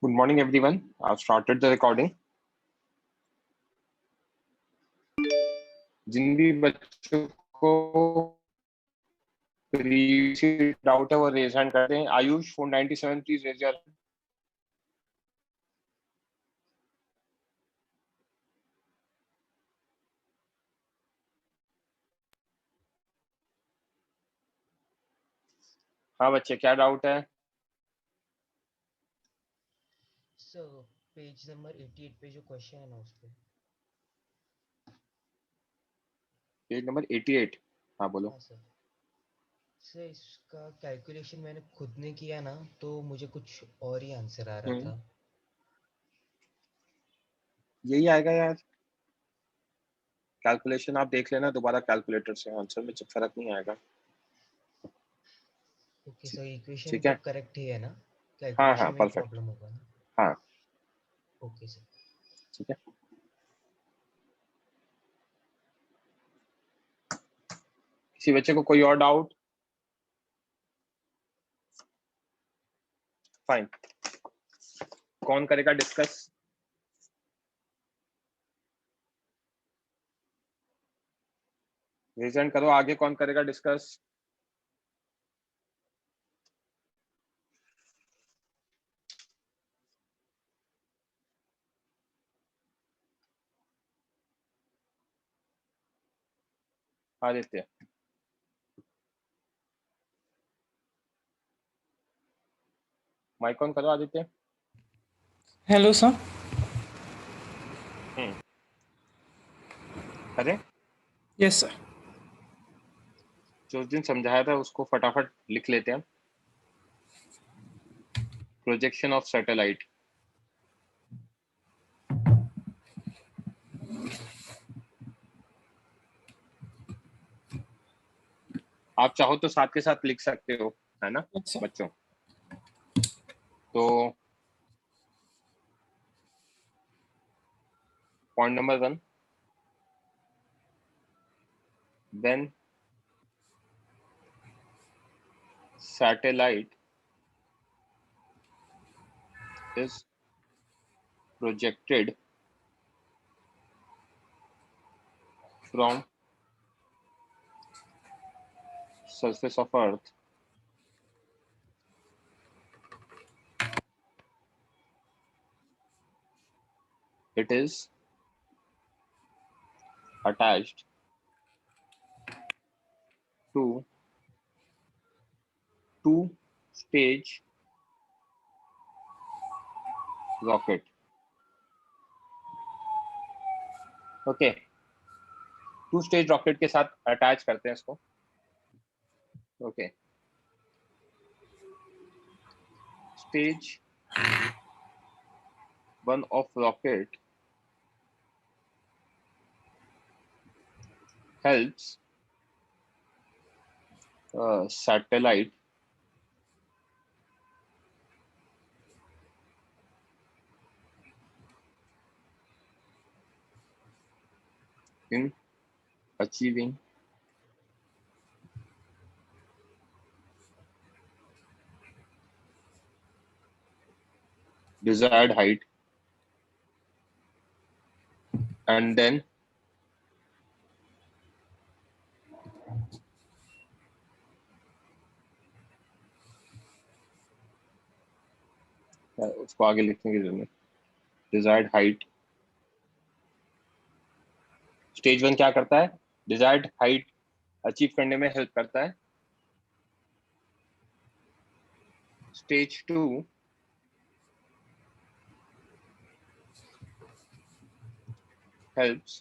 Good morning, everyone. I've started the recording. जिन भी बच्चों को डाउट है वो रेज हैंड करते हैं. Ayush 497 please raise your. हाँ बच्चे, क्या डाउट है? सर पेज नंबर 88 पे जो क्वेश्चन है ना उस पे. Page number 88. हाँ बोलो. हाँ सर. सर इसका कैलकुलेशन मैंने खुद ने किया ना तो मुझे कुछ और ही आंसर आ रहा था. यही आएगा यार. कैलकुलेशन आप देख लेना दोबारा कैलकुलेटर से, आंसर में फर्क नहीं आएगा. ओके सर, इक्वेशन ठीक तो है. करेक्ट ही है ना? हाँ कैलकुलेशन हाँ में ही परफेक्ट. प्रॉब्लम होगा ना? हाँ ओके सर. ठीक है. किसी बच्चे को कोई और डाउट? फाइन. कौन करेगा डिस्कस? रिजल्ट करो. आगे कौन करेगा डिस्कस? आदित्य. माइक ऑन करो आदित्य. Hello sir. अरे यस सर. जो उस दिन समझाया था उसको फटाफट लिख लेते हैं. Projection of satellite. आप चाहो तो साथ के साथ लिख सकते हो, है ना अच्छा. बच्चों? तो point number 1, when satellite is projected from surface of earth, it is attached to two-stage rocket. Okay. Two stage rocket के साथ अटैच करते हैं इसको. Okay. Stage 1 of rocket helps satellite in achieving desired height, and then उसको आगे लिखने की जरूरत. Desired height. स्टेज 1 क्या करता है? डिजायर्ड हाइट अचीव करने में हेल्प करता है. Stage 2 helps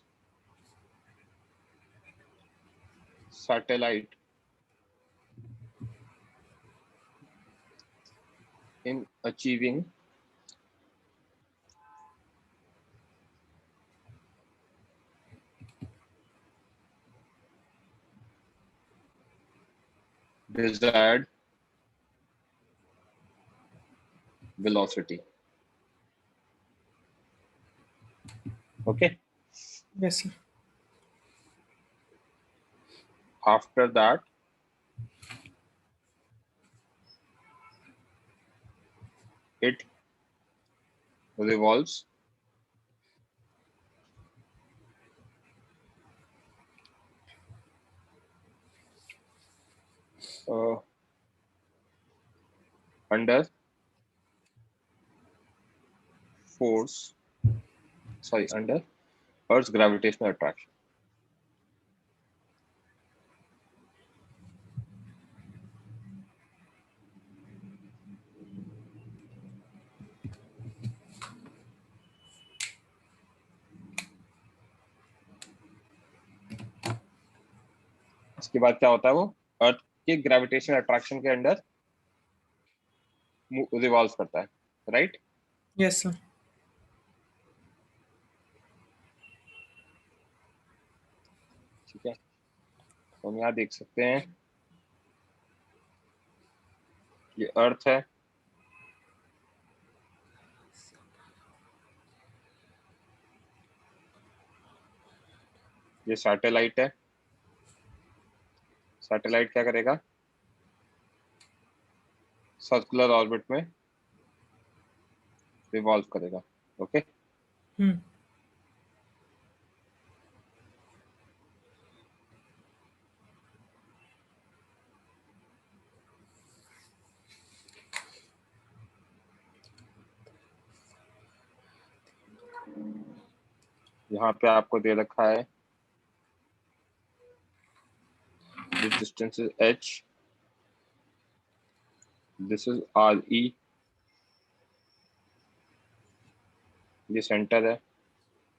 satellite in achieving desired velocity. Okay. Yes sir. After that, it revolves under under Earth's gravitational attraction. इसके बाद क्या होता है, वो अर्थ के ग्रेविटेशनल अट्रैक्शन के अंडर रिवॉल्व करता है, राइट? Yes, sir. ठीक है, तो हम यहाँ देख सकते हैं ये अर्थ है, ये सैटेलाइट है। सैटेलाइट क्या करेगा, सर्कुलर ऑर्बिट में रिवॉल्व करेगा। Okay, Hmm. यहाँ पे आपको दे रखा है this distance is h, this is re, ये सेंटर है,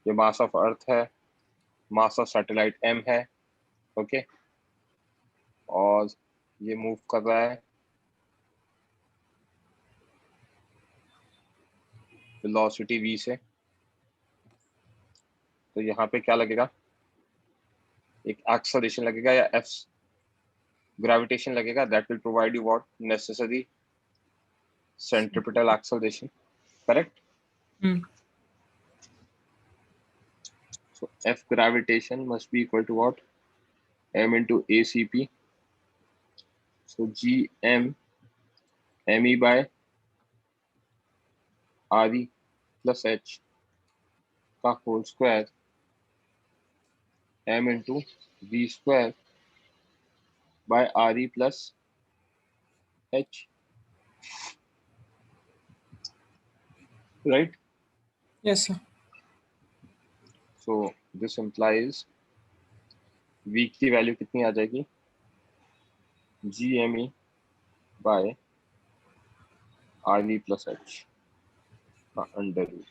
ये मास ऑफ अर्थ है, मास ऑफ सैटेलाइट m है। ओके, और ये मूव कर रहा है वेलोसिटी v से। तो यहाँ पे क्या लगेगा, एक एक्सेलरेशन लगेगा या f ग्रेविटेशन लगेगा, that will provide you what necessary centripetal acceleration, correct? Hmm. So F gravitation must be equal to what? M into ACP. So GM ME by RE plus H का whole square M into V square by RE plus H. Right? Yes, sir. So this implies V की value कितनी आ जाएगी, GME by RE plus H का under root.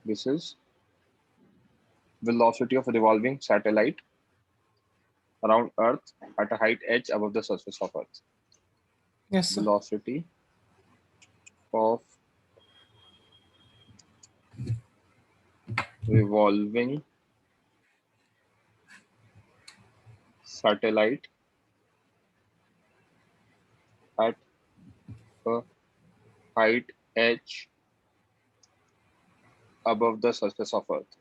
This is velocity of a revolving satellite around Earth at a height h above the surface of Earth. Yes, sir. Velocity of revolving satellite at a height h above the surface of Earth.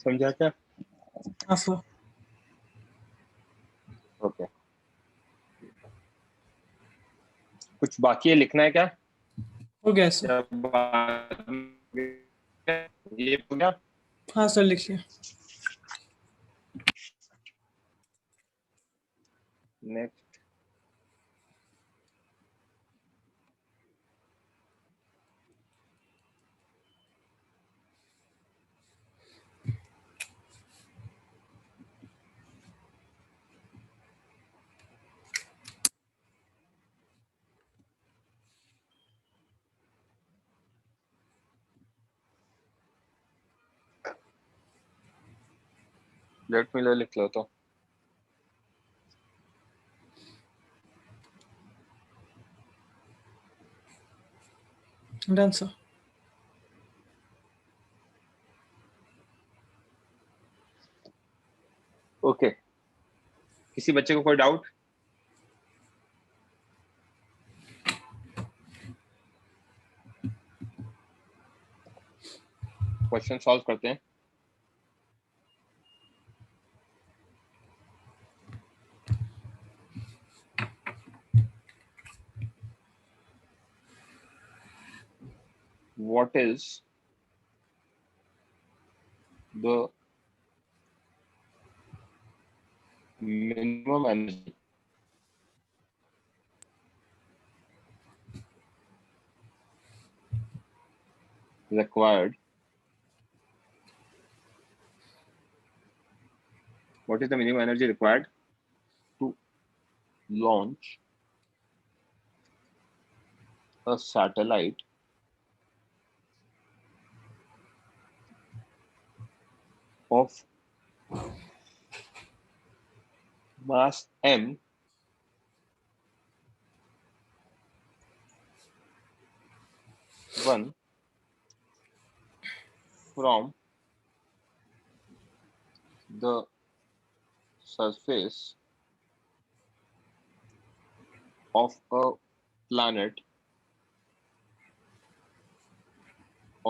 समझा क्या? हाँ sir, okay, कुछ बाकी है लिखना है क्या? हो गया सर। या बाद में- ये हो गया? हाँ सर, लिखिए। नेक्स्ट लेट मी लिख लो तो। Done sir. ओके, किसी बच्चे को कोई डाउट? क्वेश्चन सॉल्व करते हैं। What is the minimum energy required? What is the minimum energy required to launch a satellite of mass m one from the surface of a planet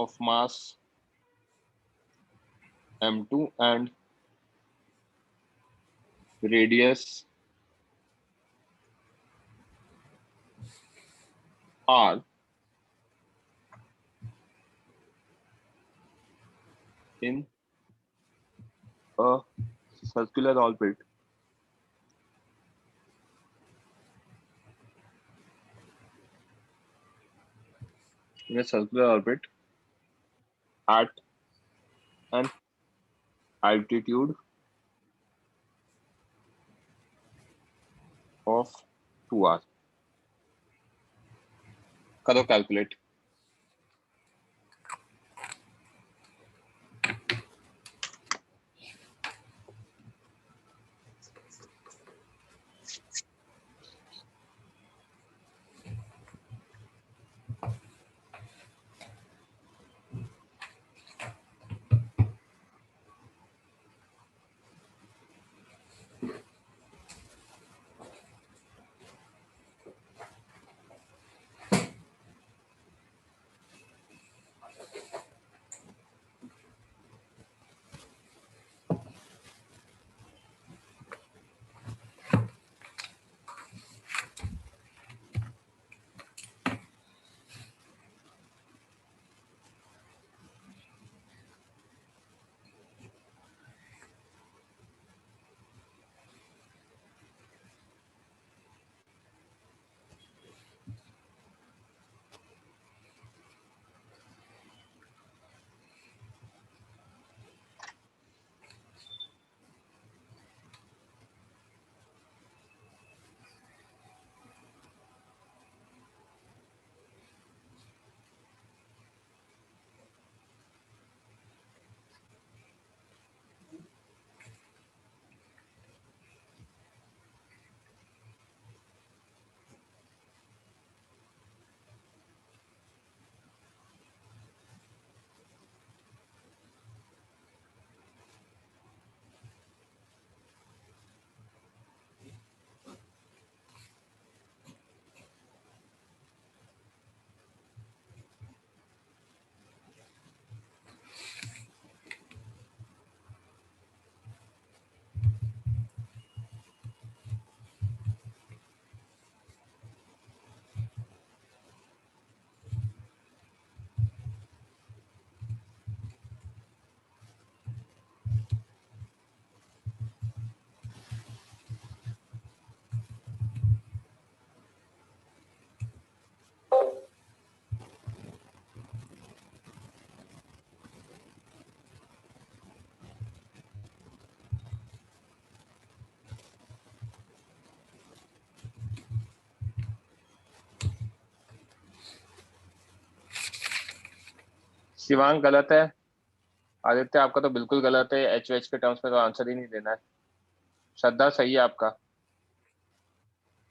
of mass m2 and radius r in a circular orbit at an altitude of 2r. करो calculate. Shivang गलत है। आदित्य आपका तो बिल्कुल गलत है, H H के terms में तो आंसर ही नहीं देना है। श्रद्धा सही है आपका,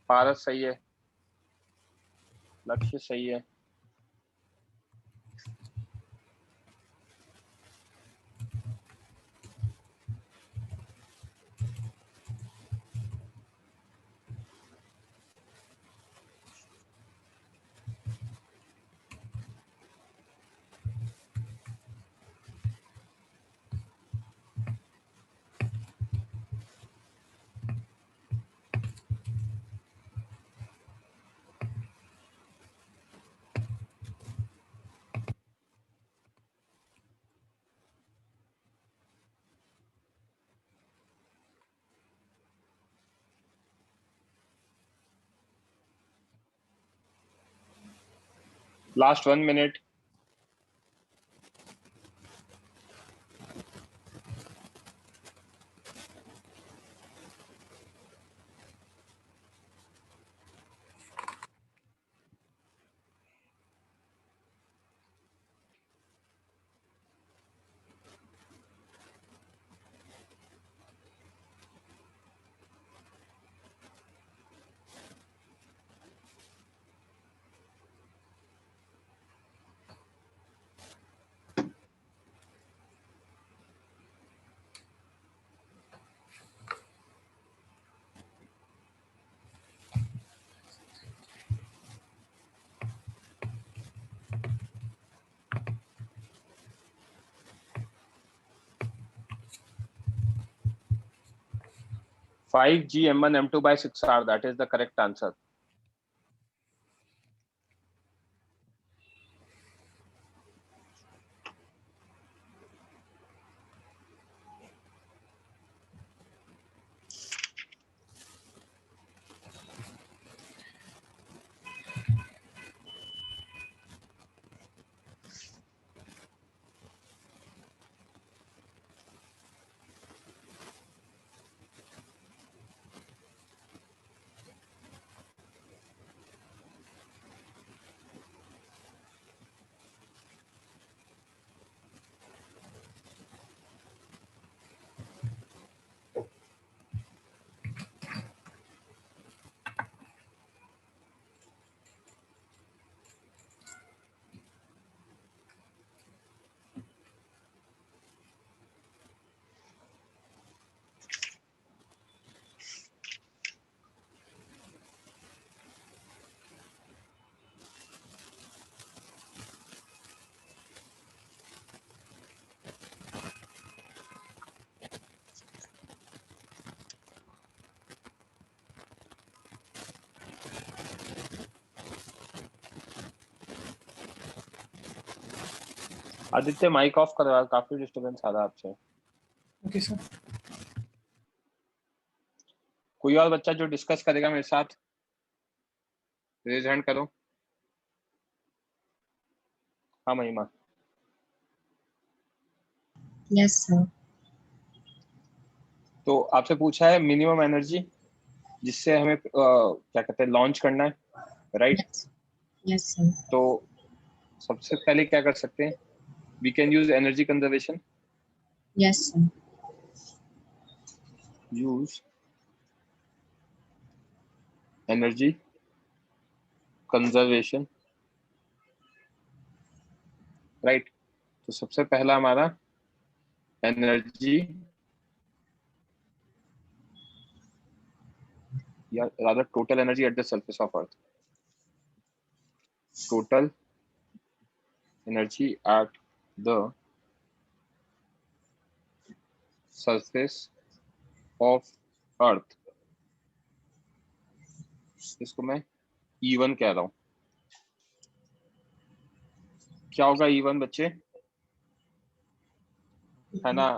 पारस सही है, लक्ष्य सही है। Last 1 minute. Five G M1 M2 by 6R. That is the correct answer. Aditya mike off करवा, काफी डिस्टरबेंस आ रहा है आपसे। Okay sir. कोई और बच्चा जो डिस्कस करेगा मेरे साथ, रेज हैंड करो। हाँ महिमा। Yes sir. तो आपसे पूछा है मिनिमम एनर्जी जिससे हमें क्या कहते हैं लॉन्च करना है, राइट? Yes sir. तो सबसे पहले क्या कर सकते हैं, we can use energy conservation. Yes sir. Use energy conservation, right? तो सबसे पहला हमारा एनर्जी या rather total energy at the surface of earth, total energy at the surface of earth, इसको मैं E1 कह रहा हूं। क्या होगा E1 बच्चे, है ना?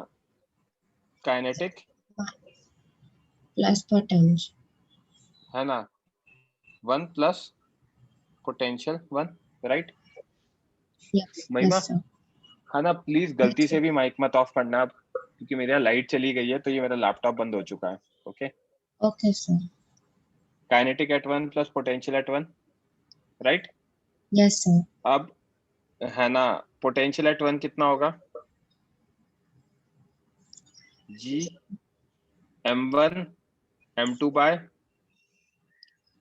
काइनेटिक प्लस पोटेंशियल, है ना? 1 प्लस पोटेंशियल 1, राइट? यस महिमा, यस सर। है ना? प्लीज गलती से भी माइक मत ऑफ करना अब, क्योंकि मेरा लाइट चली गई है तो ये मेरा लैपटॉप बंद हो चुका है। Okay, okay sir. Kinetic at 1 plus potential at 1, right? Yes sir. अब है ना, पोटेंशियल एट 1 कितना होगा? G M1 M2 by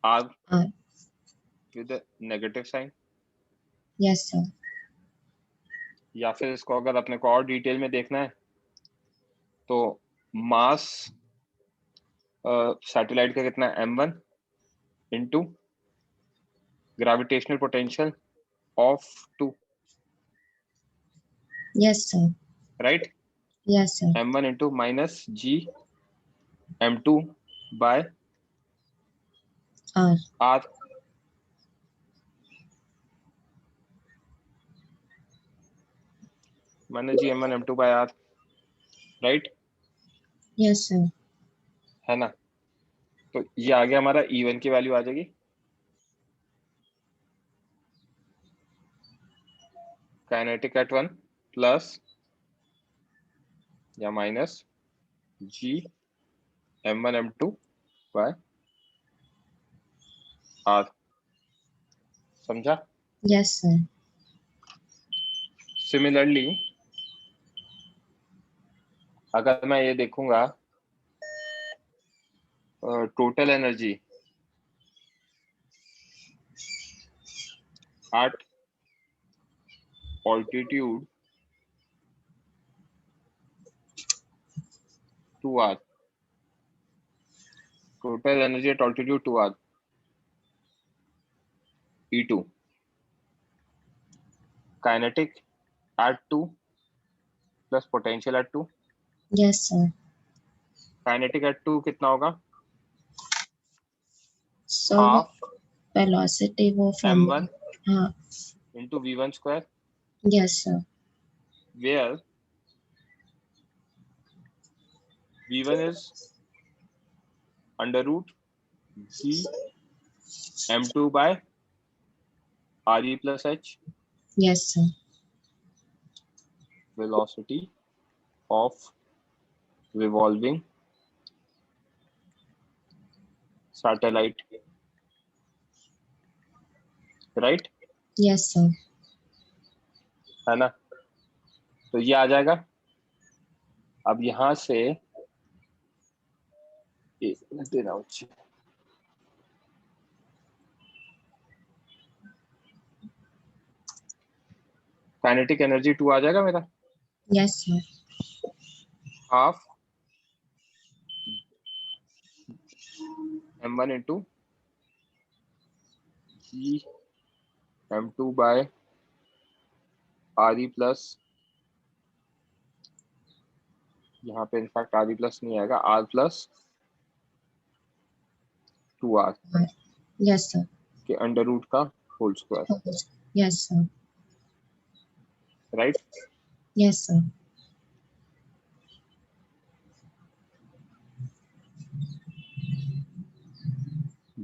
R R। with a negative sign। Yes sir. या फिर इसको अगर अपने को और डिटेल में देखना है तो मास सैटेलाइट का कितना है, M1 into gravitational potential of 2, yes sir. Right? Yes sir. M1 into minus G M2 by R। R, minus G M1 M2 by R, right? Yes sir. है ना? तो ये आ गया हमारा E1 की वैल्यू आ जाएगी काइनेटिक एट 1 प्लस या minus G m1 m2 by R. समझा? Yes, sir. सिमिलरली अगर मैं ये देखूंगा total energy at altitude 2r, total energy at altitude 2r, E2, kinetic at 2 plus potential at 2, Yes, sir. kinetic at 2 कितना होगा? So half velocity वो m1 हाँ. into v1 square, Yes, sir. where v1 is under root g m2 by re plus h, Yes, sir. velocity of revolving satellite, right? Yes, sir. है ना? तो ये आ जाएगा। अब यहां से देना चाहिए, काइनेटिक एनर्जी 2 आ जाएगा मेरा, Yes, sir. Half m1 into g m2 by re plus, यहाँ पे इनफैक्ट re प्लस नहीं आएगा, r plus 2r Yes, sir. के अंडर रूट का whole square, Yes, sir. Right? Yes, sir.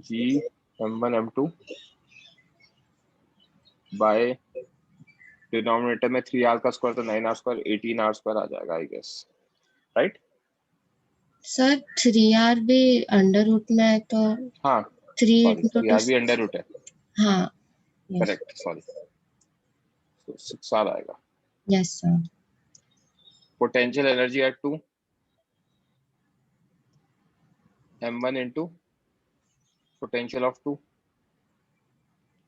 g m1 m2 by denominator में 3r का square तो 9r square 18r square आ जाएगा I guess, right? Sir, 3R भी under root में है तो हाँ 3 सॉरी, 3r भी अंडर रूट है, हाँ. Yes. करेक्ट, सॉरी, तो 6r आएगा। Yes, sir. Potential energy at 2 m1 into potential of 2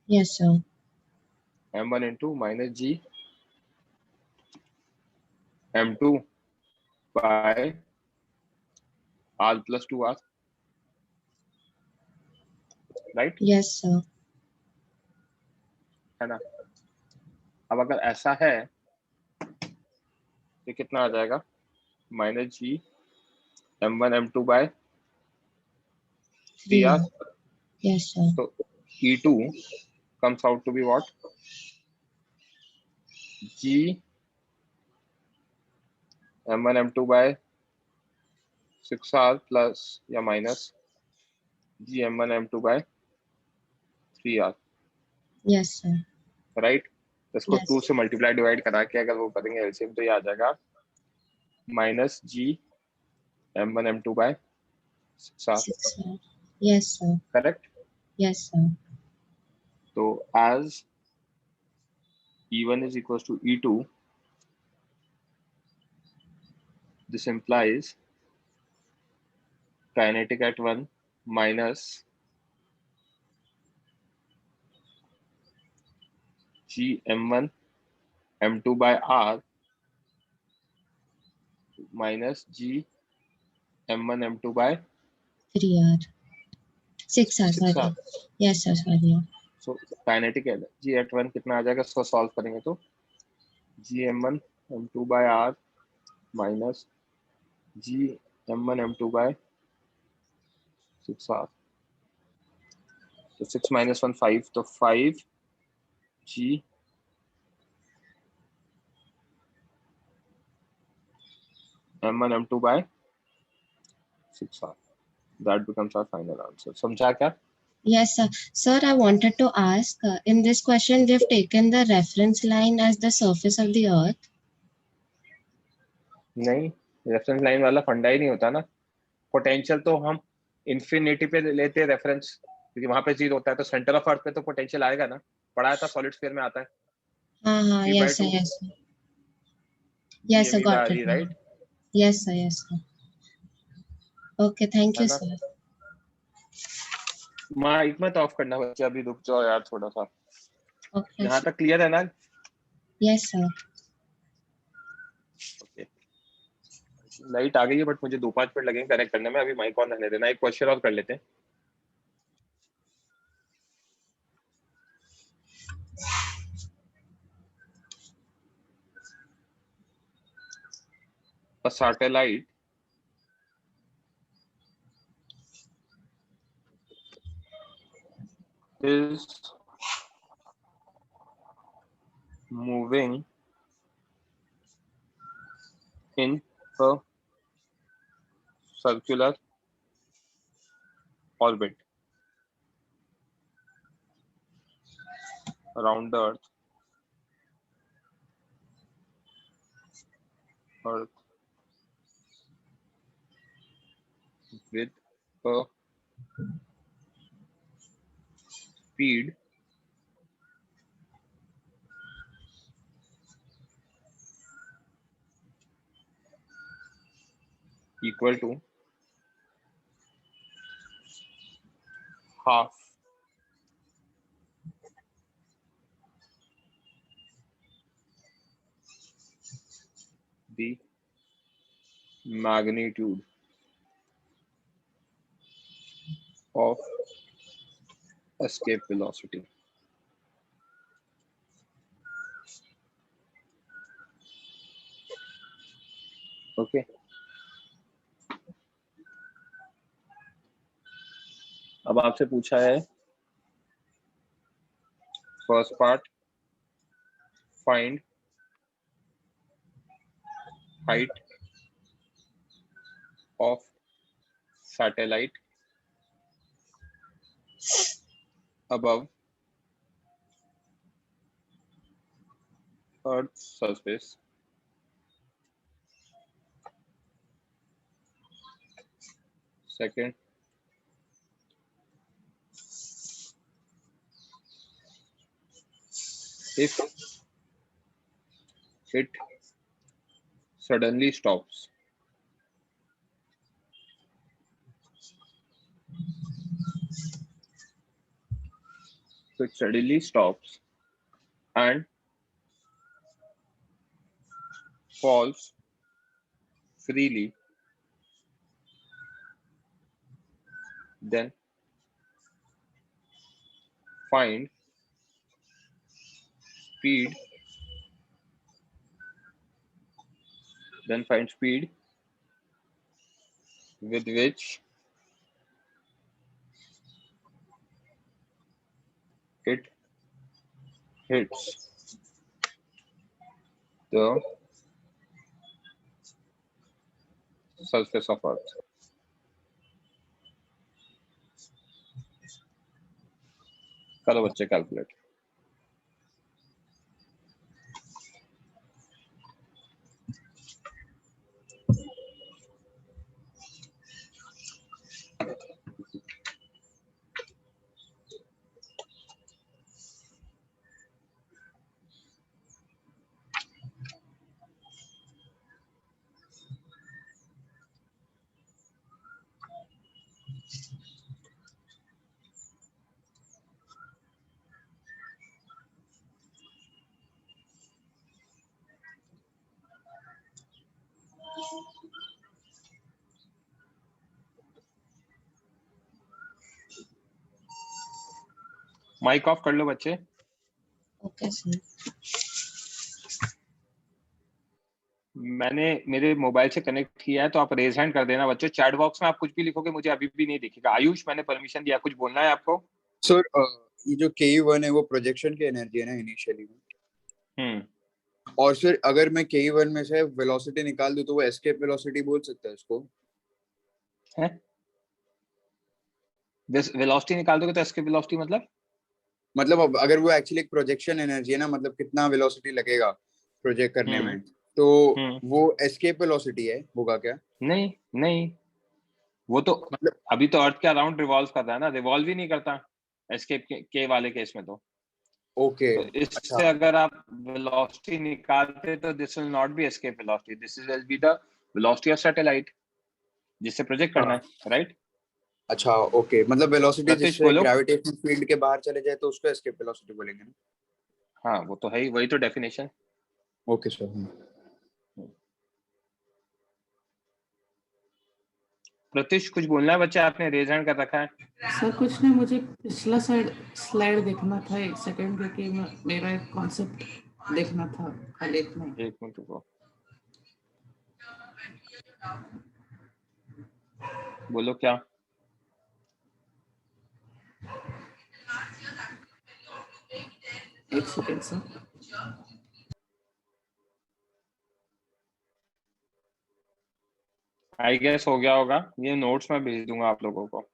Yes, sir. m1 into minus g m2 by r plus 2r, right? Yes, sir. है ना? अब अगर ऐसा है तो कितना आ जाएगा? Minus G m1 m2 by 3r, Yes, sir. so E2 comes out to be what? g m1 m2 by 6r plus या minus g m1 m2 by 3r, Yes, sir. Right? इसको Yes. 2 से multiply divide करा के अगर वो करेंगे LCM तो ये आ जाएगा minus G m1 m2 by 6r, 6, sir. Yes, sir. Correct? Yes, sir. तो as E1 is equals to E2, this implies kinetic at 1 minus g m1 m2 by r minus g m1 m2 by 3R. 6R, 6r. sorry. Yes, sir, sorry. So kinetic energy at 1 कितना आ जाएगा? इसको solve करेंगे तो g m1 m2 by r minus g m1 m2 by 6r, तो 6 minus 1 5, तो 5 g m1 m2 by 6r, that becomes our final answer. समझा क्या? Yes, sir. Sir, I wanted to ask, in this question, we have taken the reference line as the surface of the earth. नहीं, reference line वाला फंडा ही नहीं होता ना। Potential तो हम इन्फिनिटी पे लेते हैं रेफरेंस, क्योंकि वहां पे जीरो होता है, तो सेंटर ऑफ अर्थ पे तो पोटेंशियल आएगा ना। पढ़ाया था सॉलिड स्फीयर में आता है हाँ, V by yes, sir, 2 yes, sir. Yes, sir, GME by got it. RE, right? Yes, sir, yes, sir. Okay, thank है you, ना? sir. माइक मत ऑफ करना बच्चे, अभी रुक जाओ यार थोड़ा सा। Okay, यहाँ sir. तक क्लियर है ना? Yes, sir. ओके, लाइट आ गई है, बट मुझे 2-5 मिनट लगेंगे कनेक्ट करने में। अभी माइक ऑन रहने देना। एक क्वेश्चन और कर लेते हैं। A satellite is moving in a circular orbit around the Earth with a speed equal to half the magnitude of escape velocity. Okay. अब आपसे पूछा है first part, find height of satellite above Earth's surface. Second, if it suddenly stops, and falls freely, then find speed with which it hits the surface of Earth. करो बच्चे calculate. Mic off कर लो बच्चे। Okay, sir. मैंने मेरे mobile से connect किया है, तो आप रेज हैंड कर देना बच्चों। चैट बॉक्स में आप कुछ भी लिखोगे मुझे अभी भी नहीं दिखेगा। आयुष, मैंने परमिशन दिया, कुछ बोलना है आपको? सर ये जो Ke1 है वो प्रोजेक्शन की एनर्जी है ना इनिशियली में। और सर अगर मैं Ke1 में से वेलोसिटी निकाल दूं तो वो एस्केप वेलोसिटी बोल सकता है इसको? है? वेलोसिटी निकाल दोगे तो एस्केप वेलोसिटी मतलब अब अगर वो एक्चुअली एक प्रोजेक्शन एनर्जी है ना, मतलब कितना वेलोसिटी लगेगा प्रोजेक्ट करने हम्म, में, तो हम्म, वो एस्केप वेलोसिटी है होगा क्या? नहीं नहीं, वो तो मतलब अभी तो अर्थ के अराउंड रिवॉल्व कर रहा है ना, रिवॉल्व ही नहीं करता एस्केप के वाले केस में। तो ओके, अच्छा इससे अगर आप वेलोसिटी निकालते तो this will not be escape velocity, this is will be the velocity of satellite जिससे प्रोजेक्ट करना है, राइट? अच्छा ओके, मतलब वेलोसिटी प्रत्युष जिससे बोलो। ग्रेविटेशनल फील्ड के बाहर चले जाए तो उसको एस्केप वेलोसिटी बोलेंगे ना? हाँ वो तो है ही, वही तो डेफिनेशन। Okay sir. प्रत्युष कुछ बोलना है बच्चे, आपने रेज हैंड कर रखा है। सर कुछ नहीं, मुझे पिछला स्लाइड देखना था 1 सेकंड, क्योंकि मेरा एक कॉन्सेप्ट देखना था खाली इतना। एक मिनट रुको, बोलो क्या? एक सेकंड सर। आई गेस हो गया होगा, ये नोट्स में भेज दूंगा आप लोगों को।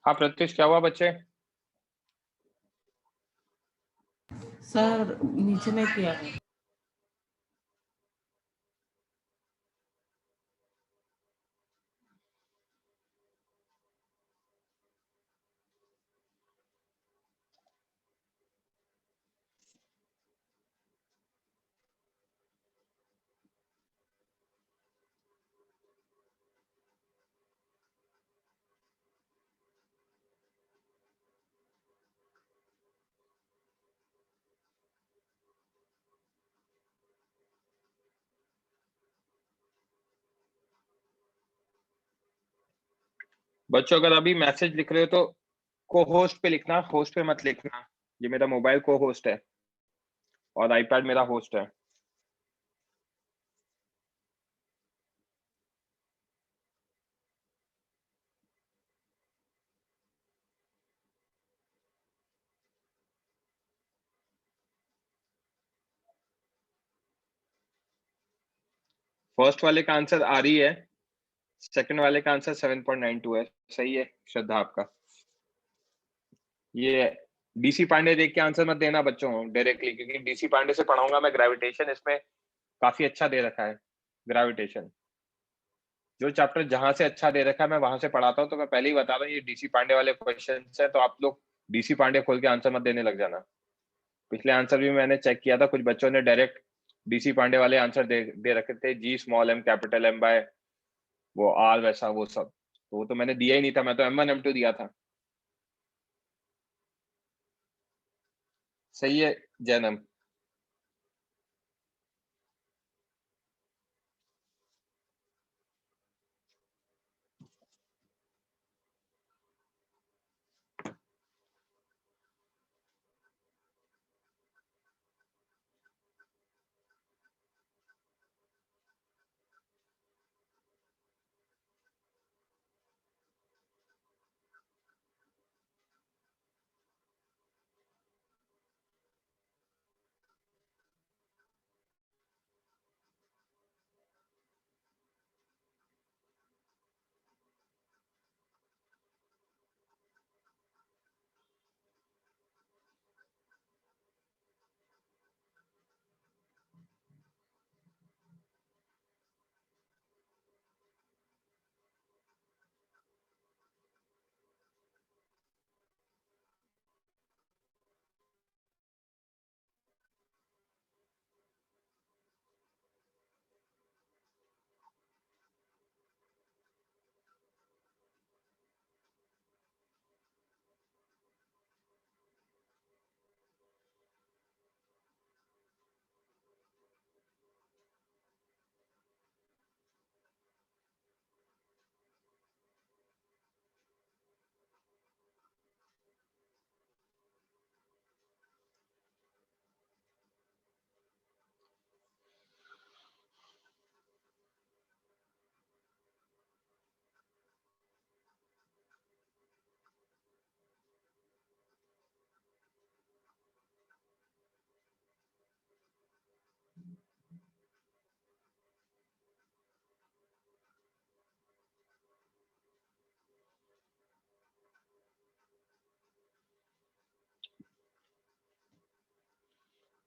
हाँ प्रत्युष क्या हुआ बच्चे? सर नीचे नहीं किया है। बच्चों अगर अभी मैसेज लिख रहे हो तो को होस्ट पे लिखना, होस्ट पे मत लिखना। ये मेरा मोबाइल को होस्ट है और आईपैड मेरा होस्ट है। फर्स्ट वाले का आंसर आ रही है, सेकंड वाले का आंसर 7.92 है। सही है श्रद्धा आपका। ये डीसी पांडे देख के आंसर मत देना बच्चों डायरेक्टली, क्योंकि डीसी पांडे से पढ़ाऊंगा मैं ग्रेविटेशन, इसमें काफी अच्छा दे रखा है ग्रेविटेशन। जो चैप्टर जहां से अच्छा दे रखा है मैं वहां से पढ़ाता हूँ, तो मैं पहले ही बता रहा हूँ ये डीसी पांडे वाले क्वेश्चन है, तो आप लोग डीसी पांडे खोल के आंसर मत देने लग जाना। पिछले आंसर भी मैंने चेक किया था, कुछ बच्चों ने डायरेक्ट डीसी पांडे वाले आंसर दे रखे थे, G small M capital M by वो आर वैसा वो सब, तो वो तो मैंने दिया ही नहीं था, मैं तो M1 M2 दिया था। सही है Jainam.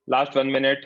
Last 1 minute.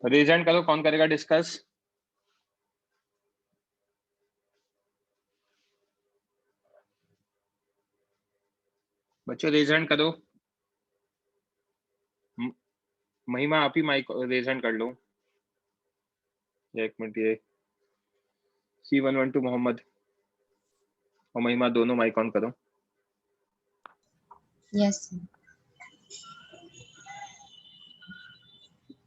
Raise hand करो, कौन करेगा डिस्कस? बच्चों रेज हैंड करो। महिमा आप ही माइक रेज हैंड कर लो। एक मिनट, ये C112 मोहम्मद और महिमा दोनों माइक ऑन करो। Yes, sir.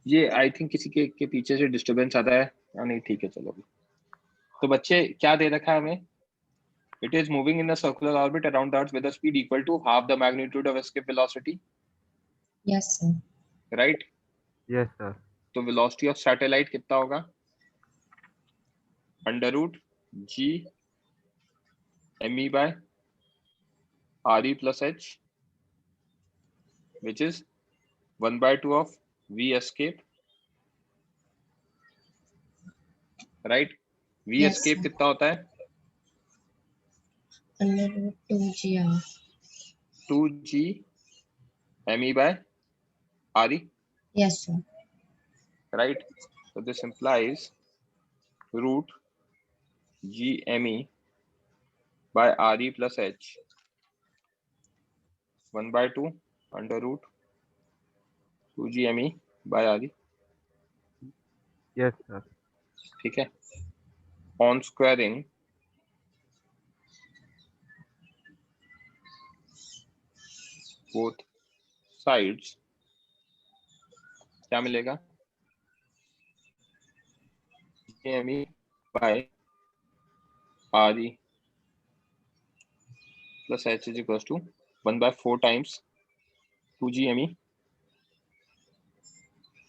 ये आई थिंक किसी के पीछे से डिस्टरबेंस आता है या नहीं? ठीक है चलो। तो बच्चे क्या दे रखा है हमें? It is moving in a circular orbit around the Earth with a speed equal to half the magnitude of escape velocity. Yes, sir. Right? Yes, sir. तो velocity of satellite कितना होगा? √G me by RE plus H, which is 1/2 of V escape. Right? V Yes, escape sir. कितना होता है? √2GR. 2G me by RE. Yes, sir. Right? So this implies √G me by RE plus H, 1/2 √2G me by RE. Yes, sir. ठीक है? On squaring both sides क्या मिलेगा? GME by RE plus H is equals to 1/4 times 2GME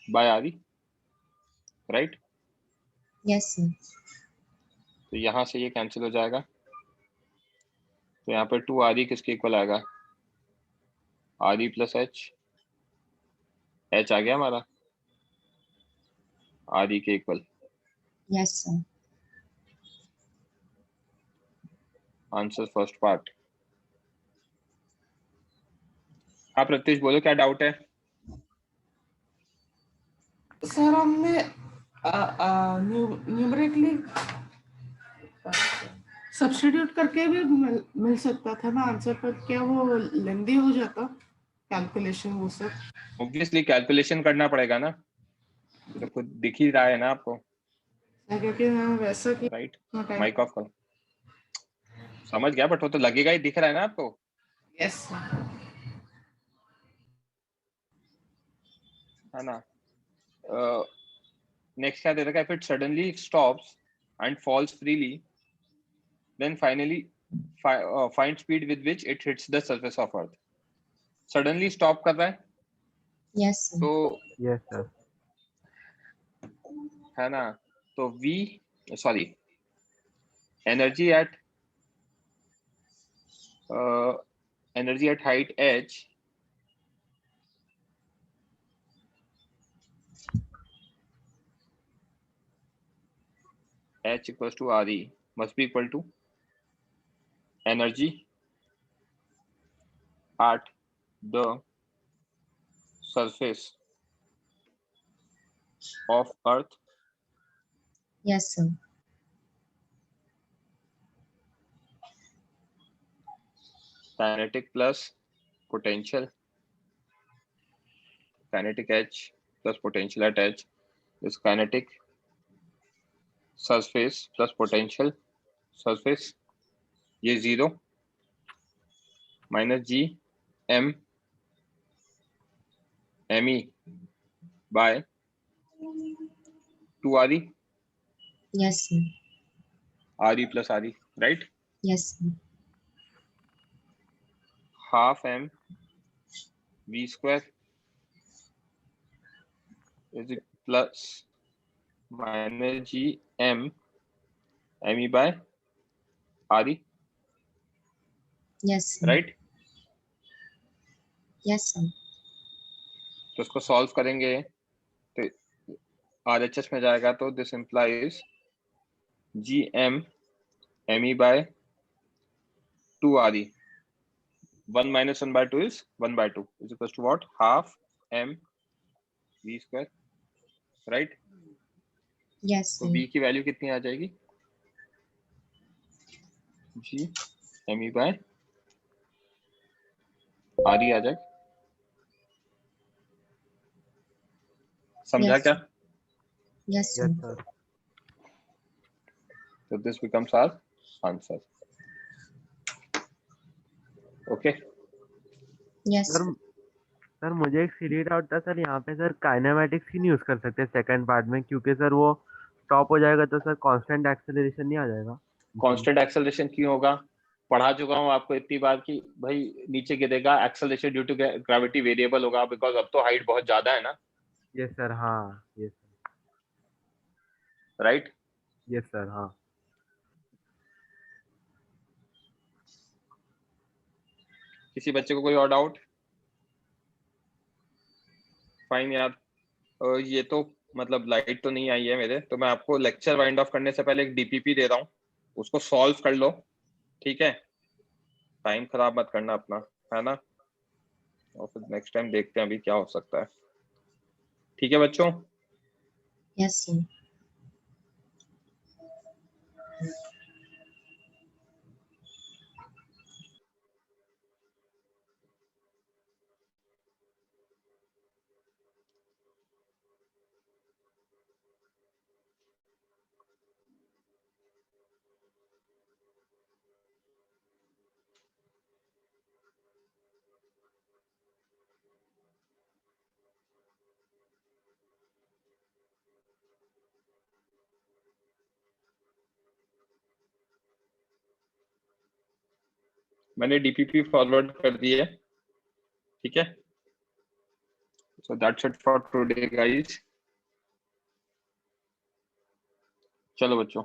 by RE. Right? Yes, sir. तो यहाँ से ये cancel हो जाएगा। तो यहाँ पर 2RE किसके इक्वल आएगा? RE plus H। H आ गया हमारा RE के equal. Yes, sir. Answer first part. आप प्रत्युष बोलो क्या डाउट है? सर हमने न्यूमरिकली सब्स्टिट्यूट करके भी मिल सकता था ना आंसर, पर क्या वो लेंदी हो जाता कैलकुलेशन वो सब? ऑब्वियसली कैलकुलेशन करना पड़ेगा ना, तो खुद दिख ही रहा है ना आपको। क्योंकि मैं वैसा कि राइट, माइक ऑफ करो। समझ गया, बट वो तो लगेगा ही, दिख रहा है ना आपको। यस है ना? नेक्स्ट क्या दे रखा है? If it suddenly stops and falls freely then finally find speed with which it hits the surface of earth. Suddenly stop कर रहा है Yes, sir. तो Yes, sir. है ना, तो V sorry energy at height H equals to RE must be equal to energy at the surface of Earth. Yes, sir. Kinetic plus potential. Kinetic H plus potential at H is kinetic surface plus potential surface. ये 0 minus G M ME by 2 RE. Yes, sir. RE plus RE, right? Yes, sir. Half M V square is plus minus G M ME by RE, Yes, sir. right? Yes, sir. तो इसको solve करेंगे तो RHS में जाएगा तो this implies GM ME by 2 RE. 1 minus 1 by 2 is 1 by 2 is equals to what? Half M V square, right? Yes, तो sir. V की value कितनी आ जाएगी? G ME by RE आ जाएगा. समझा Yes. क्या? Yes, sir. Yes, sir. So this becomes our answer. Okay. Yes. Sir sir मुझे एक सीरियस डाउट था सर, यहाँ पे सर काइनेमेटिक्स ही नहीं यूज कर सकते सेकंड पार्ट में, क्योंकि सर वो स्टॉप हो जाएगा तो सर कांस्टेंट एक्सेलरेशन नहीं आ जाएगा? कांस्टेंट एक्सेलरेशन क्यों होगा? पढ़ा चुका हूँ आपको इतनी बार कि भाई नीचे गिरेगा, acceleration due to gravity variable होगा, बिकॉज अब तो हाइट बहुत ज्यादा है ना. यस सर, हाँ. Yes right. यस सर, हाँ. किसी बच्चे को कोई और डाउट? फाइन यार. ये तो मतलब लाइट तो नहीं आई है मेरे, तो मैं आपको लेक्चर वाइंड ऑफ करने से पहले एक डीपीपी दे रहा हूँ, उसको सॉल्व कर लो. ठीक है, टाइम खराब मत करना अपना, है ना? और फिर नेक्स्ट टाइम देखते हैं अभी क्या हो सकता है. ठीक है बच्चों? Yes, sir. मैंने डीपीपी फॉरवर्ड कर दी है. ठीक है, so that's it for today guys. चलो बच्चों.